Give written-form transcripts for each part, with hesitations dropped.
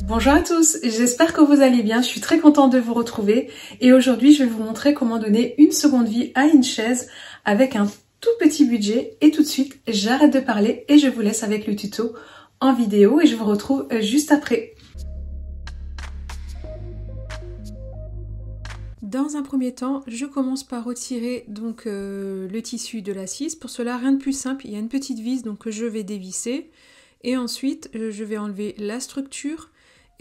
Bonjour à tous, j'espère que vous allez bien, je suis très contente de vous retrouver et aujourd'hui je vais vous montrer comment donner une seconde vie à une chaise avec un tout petit budget et tout de suite j'arrête de parler et je vous laisse avec le tuto en vidéo et je vous retrouve juste après. Dans un premier temps, je commence par retirer donc le tissu de l'assise. Pour cela, rien de plus simple, il y a une petite vis donc que je vais dévisser et ensuite je vais enlever la structure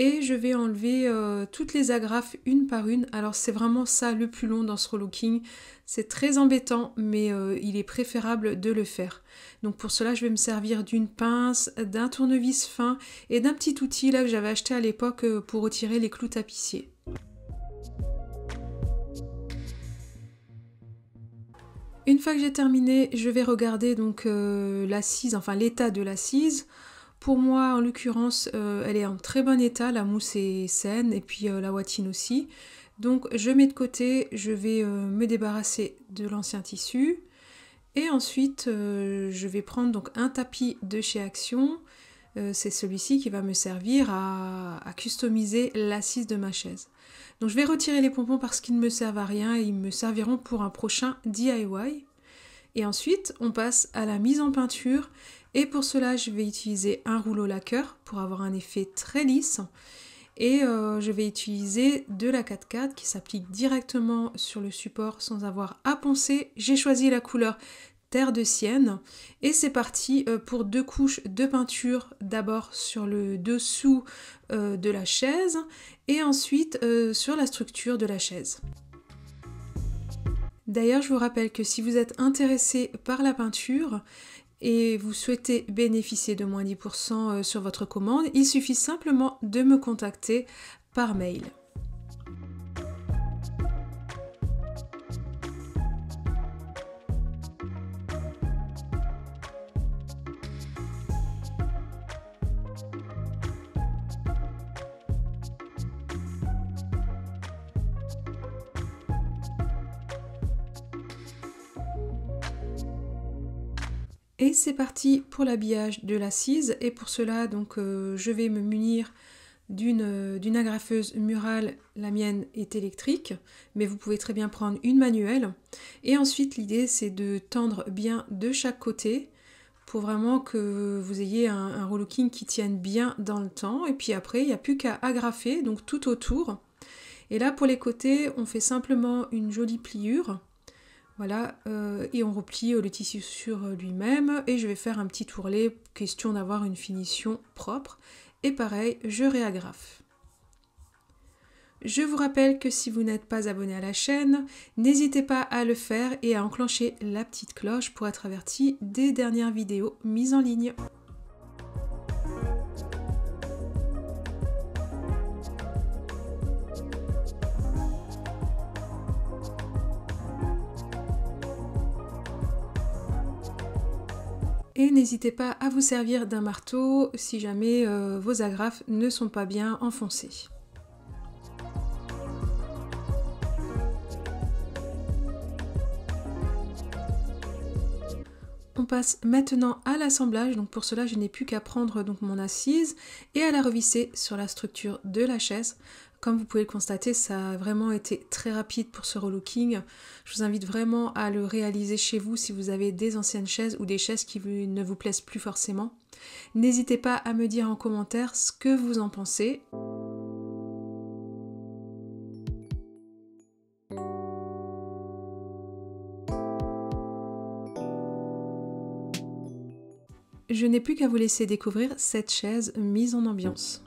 et je vais enlever toutes les agrafes une par une. Alors c'est vraiment ça le plus long dans ce relooking, c'est très embêtant mais il est préférable de le faire. Donc pour cela je vais me servir d'une pince, d'un tournevis fin et d'un petit outil là que j'avais acheté à l'époque pour retirer les clous tapissiers. Une fois que j'ai terminé, je vais regarder donc l'assise, enfin l'état de l'assise. Pour moi, en l'occurrence, elle est en très bon état, la mousse est saine et puis la watine aussi. Donc je mets de côté, je vais me débarrasser de l'ancien tissu. Et ensuite, je vais prendre donc un tapis de chez Action. C'est celui-ci qui va me servir à customiser l'assise de ma chaise. Donc je vais retirer les pompons parce qu'ils ne me servent à rien et ils me serviront pour un prochain DIY. Et ensuite, on passe à la mise en peinture. Et pour cela, je vais utiliser un rouleau lacqueur pour avoir un effet très lisse. Et je vais utiliser de la 4x4 qui s'applique directement sur le support sans avoir à poncer. J'ai choisi la couleur terre de sienne. Et c'est parti pour 2 couches de peinture. D'abord sur le dessous de la chaise et ensuite sur la structure de la chaise. D'ailleurs, je vous rappelle que si vous êtes intéressé par la peinture et vous souhaitez bénéficier de moins 10% sur votre commande, il suffit simplement de me contacter par mail. Et c'est parti pour l'habillage de l'assise et pour cela donc je vais me munir d'une agrafeuse murale, la mienne est électrique mais vous pouvez très bien prendre une manuelle et ensuite l'idée c'est de tendre bien de chaque côté pour vraiment que vous ayez un relooking qui tienne bien dans le temps et puis après il n'y a plus qu'à agrafer donc tout autour et là pour les côtés on fait simplement une jolie pliure. Voilà, et on replie le tissu sur lui-même et je vais faire un petit ourlet, question d'avoir une finition propre. Et pareil, je réagrafe. Je vous rappelle que si vous n'êtes pas abonné à la chaîne, n'hésitez pas à le faire et à enclencher la petite cloche pour être averti des dernières vidéos mises en ligne. Et n'hésitez pas à vous servir d'un marteau si jamais vos agrafes ne sont pas bien enfoncées. On passe maintenant à l'assemblage, donc pour cela je n'ai plus qu'à prendre donc mon assise et à la revisser sur la structure de la chaise. Comme vous pouvez le constater, ça a vraiment été très rapide pour ce relooking. Je vous invite vraiment à le réaliser chez vous si vous avez des anciennes chaises ou des chaises qui ne vous plaisent plus forcément. N'hésitez pas à me dire en commentaire ce que vous en pensez. Je n'ai plus qu'à vous laisser découvrir cette chaise mise en ambiance.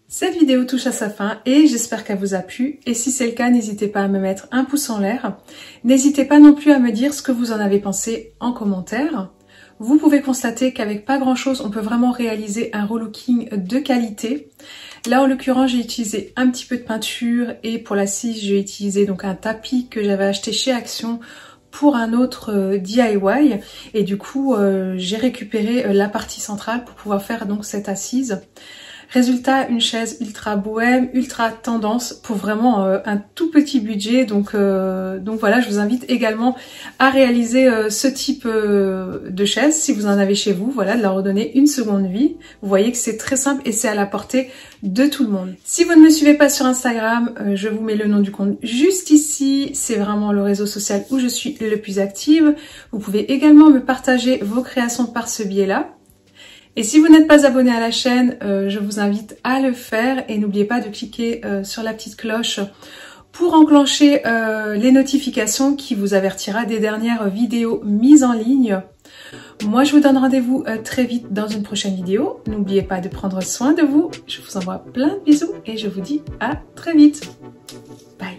Cette vidéo touche à sa fin et j'espère qu'elle vous a plu. Et si c'est le cas, n'hésitez pas à me mettre un pouce en l'air. N'hésitez pas non plus à me dire ce que vous en avez pensé en commentaire. Vous pouvez constater qu'avec pas grand chose, on peut vraiment réaliser un relooking de qualité. Là en l'occurrence j'ai utilisé un petit peu de peinture et pour l'assise j'ai utilisé donc un tapis que j'avais acheté chez Action pour un autre DIY et du coup j'ai récupéré la partie centrale pour pouvoir faire donc cette assise. Résultat, une chaise ultra bohème, ultra tendance pour vraiment un tout petit budget. Donc voilà, je vous invite également à réaliser ce type de chaise si vous en avez chez vous. Voilà, de leur redonner une seconde vie. Vous voyez que c'est très simple et c'est à la portée de tout le monde. Si vous ne me suivez pas sur Instagram, je vous mets le nom du compte juste ici. C'est vraiment le réseau social où je suis le plus active. Vous pouvez également me partager vos créations par ce biais-là. Et si vous n'êtes pas abonné à la chaîne, je vous invite à le faire et n'oubliez pas de cliquer sur la petite cloche pour enclencher les notifications qui vous avertira des dernières vidéos mises en ligne. Moi, je vous donne rendez-vous très vite dans une prochaine vidéo. N'oubliez pas de prendre soin de vous. Je vous envoie plein de bisous et je vous dis à très vite. Bye.